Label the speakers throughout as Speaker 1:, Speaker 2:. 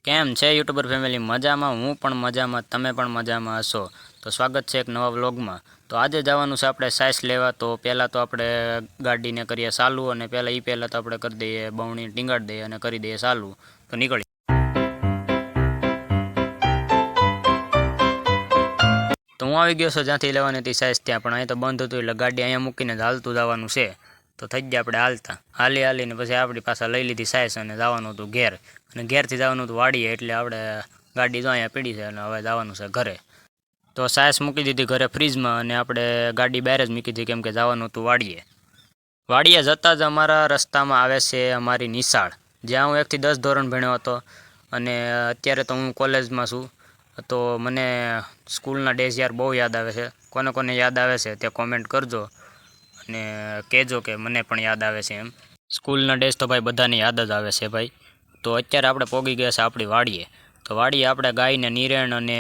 Speaker 1: કેમ છે YouTuber family? મજામાં? હું પણ મજામાં, તમે પણ મજામાં હશો. તો સ્વાગત છે એક નવા વ્લોગમાં. તો આજે જવાનું છે આપણે સાઈઝ લેવા. તો પહેલાં તો આપણે ગાડીને કરીએ ચાલુ, અને પહેલાં તો આપણે કરી દઈએ બવણી ટીંગાડી દઈએ અને કરી દઈએ ચાલુ. તો નીકળી. તો હું આવી ગયો છું જ્યાંથી લેવાની હતી સાઈઝ ત્યાં, પણ અહીં તો બંધ હતું એટલે ગાડી અહીંયા મૂકીને જ હાલતું જવાનું છે. તો થઈ ગયા આપણે હાલીને પછી આપણી પાસે લઈ લીધી સાઈઝ અને જવાનું હતું ઘેર. અને ઘેરથી જવાનું હતું વાડીએ, એટલે આપણે ગાડી જો અહીંયા પડી છે અને હવે જવાનું છે ઘરે. તો સાઈઝ મૂકી દીધી ઘરે ફ્રીજમાં, અને આપણે ગાડી બહાર જ મૂકી દીધી કેમ કે જવાનું હતું વાડીએ. વાડીએ જતાં જ અમારા રસ્તામાં આવે છે અમારી નિશાળ, જ્યાં હું 1 થી 10 ધોરણ ભણ્યો હતો. અને અત્યારે તો હું કોલેજમાં છું. તો મને સ્કૂલના ડેઝ યાર બહુ યાદ આવે છે. કોને કોને યાદ આવે છે તે કોમેન્ટ કરજો અને કહેજો કે મને પણ યાદ આવે છે એમ. સ્કૂલના ડેઝ તો ભાઈ બધાને યાદ જ આવે છે ભાઈ. તો અત્યારે આપણે પહોંચી ગયા છે આપણી વાડીએ. તો વાડીએ આપણે ગાયને નિરેણ અને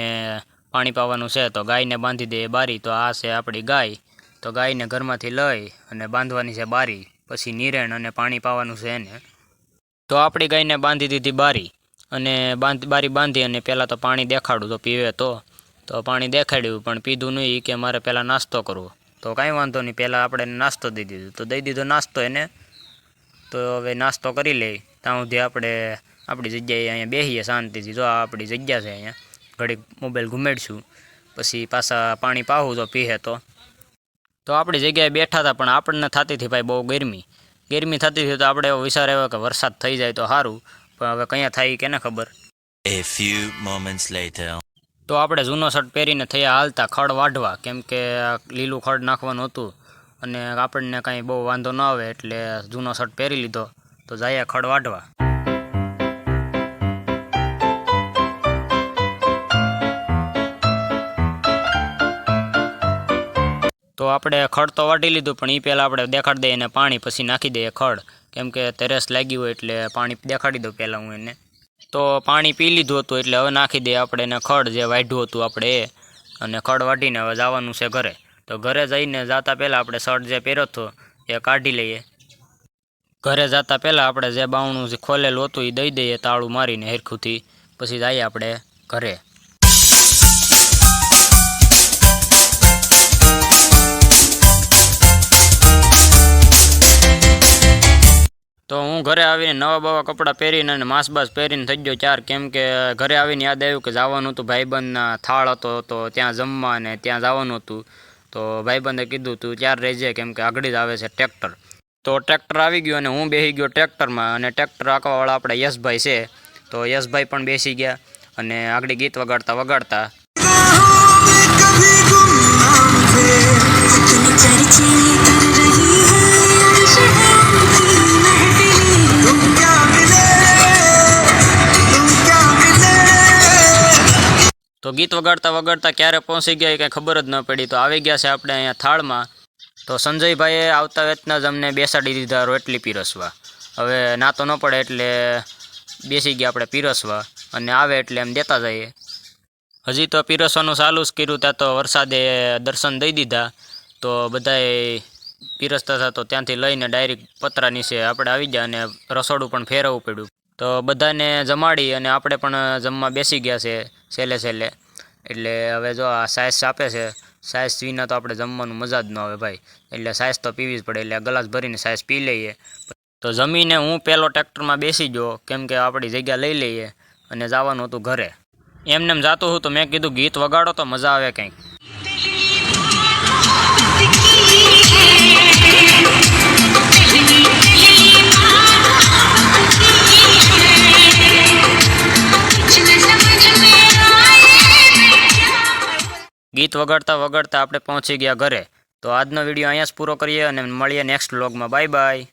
Speaker 1: પાણી પાવાનું છે. તો ગાયને બાંધી દઈએ બારી. તો આ છે આપણી ગાય. તો ગાયને ઘરમાંથી લઈ અને બાંધવાની છે બારી, પછી નિરેણ અને પાણી પાવાનું છે એને. તો આપણી ગાયને બાંધી દીધી બારી, અને બારી બાંધી અને પહેલાં તો પાણી દેખાડું તો પીવે. તો પાણી દેખાડ્યું પણ પીધું નહીં, કે મારે પહેલાં નાસ્તો કરવો. તો કાંઈ વાંધો નહીં, પહેલાં આપણે નાસ્તો દઈ દીધો. તો દઈ દીધો નાસ્તો એને. તો હવે નાસ્તો કરી લઈ, ત્યાં સુધી આપણે આપણી જગ્યાએ અહીંયા બેસીએ શાંતિથી. જો આ આપણી જગ્યા છે, અહીંયા ઘડીક મોબાઈલ ઘુમેડશું, પછી પાછા પાણી પાવું તો પીએ. તો આપણી જગ્યાએ બેઠા હતા, પણ આપણને થતી હતી ભાઈ બહુ ગરમી થતી હતી. તો આપણે એવો વિચાર આવ્યો કે વરસાદ થઈ જાય તો સારું, પણ હવે ક્યાં થાય કેને ખબર.
Speaker 2: A few moments later.
Speaker 1: તો આપણે જૂનો શર્ટ પહેરીને થયા હાલતા ખડ વાઢવા, કેમ કે લીલું ખડ નાખવાનું હતું અને આપણને કાંઈ બહુ વાંધો ન આવે, એટલે જૂનો શર્ટ પહેરી લીધો. તો જઈએ ખડ વાઢવા. તો આપણે ખડ તો વાટી લીધું, પણ એ પહેલાં આપણે દેખાડી દઈએ એને પાણી, પછી નાખી દઈએ ખડ, કેમ કે તરસ લાગી હોય એટલે પાણી દેખાડી દઉં પહેલાં હું એને. તો પાણી પી લીધું હતું, એટલે હવે નાખી દઈએ આપણે એને ખડ જે વાઢ્યું હતું આપણે એ. અને ખડ વાઢીને હવે જવાનું છે ઘરે. તો ઘરે જઈને જતાં પહેલાં આપણે શર્ટ જે પહેર્યો હતો એ કાઢી લઈએ. ઘરે જતાં પહેલાં આપણે જે બાવણું જે ખોલેલું હતું એ દઈ દઈએ તાળું મારીને હરખુંથી, પછી જઈએ આપણે ઘરે. તો હું ઘરે આવીને નવા કપડાં પહેરીને અને માસ્ક પહેરીને થઈ ગયો 4, કેમ કે ઘરે આવીને યાદ આવ્યું કે જવાનું હતું ભાઈબંધના થાળ હતો, તો ત્યાં જમવા અને ત્યાં જવાનું હતું. તો ભાઈબંધે કીધું તું 4 રહેજે, કેમ કે આગળ જ આવે છે ટ્રેક્ટર. તો ટ્રેક્ટર આવી ગયું અને હું બેસી ગયો ટ્રેક્ટરમાં, અને ટ્રેક્ટર આંકવાવાળા આપણે યશભાઈ છે. તો યશભાઈ પણ બેસી ગયા અને આગળ ગીત વગાડતા તો ગીત વગાડતા ક્યારે પહોંચી ગયા એ કંઈ ખબર જ ન પડી. તો આવી ગયા છે આપણે અહીંયા થાળમાં. તો સંજયભાઈએ આવતા વેતના જ અમને બેસાડી દીધા રોટલી પીરસવા. હવે ના તો ન પડે એટલે બેસી ગયા આપણે પીરસવા, અને આવે એટલે એમ દેતા જઈએ. હજી તો પીરસવાનું ચાલુ જ કર્યું, ત્યાં તો વરસાદે દર્શન દઈ દીધા. તો બધાએ પીરસતા હતા, તો ત્યાંથી લઈને ડાયરેક્ટ પતરા નીચે આપણે આવી ગયા, અને રસોડું પણ ફેરવવું પડ્યું. તો બધાને જમાડી અને આપણે પણ જમવા બેસી ગયા છે છેલ્લે. એટલે હવે જો આ સાઈઝ આપે છે, સાઈઝ વિના તો આપણે જમવાનું મજા જ ન આવે ભાઈ. એટલે સાઈઝ તો પીવી જ પડે, એટલે ગ્લાસ ભરીને સાઈઝ પી લઈએ. તો જમીને હું પહેલો ટ્રેક્ટરમાં બેસી ગયો, કેમ કે આપણી જગ્યા લઈ લઈએ અને જવાનું હતું ઘરે. એમનેમ જાતું હું તો મેં કીધું ગીત વગાડો તો મજા આવે કંઈક. ગીત વગાડતા આપણે પહોંચી ગયા ઘરે. તો આજનો વિડીયો અહીંયા જ પૂરો કરીએ અને મળીએ નેક્સ્ટ વ્લોગમાં. Bye bye.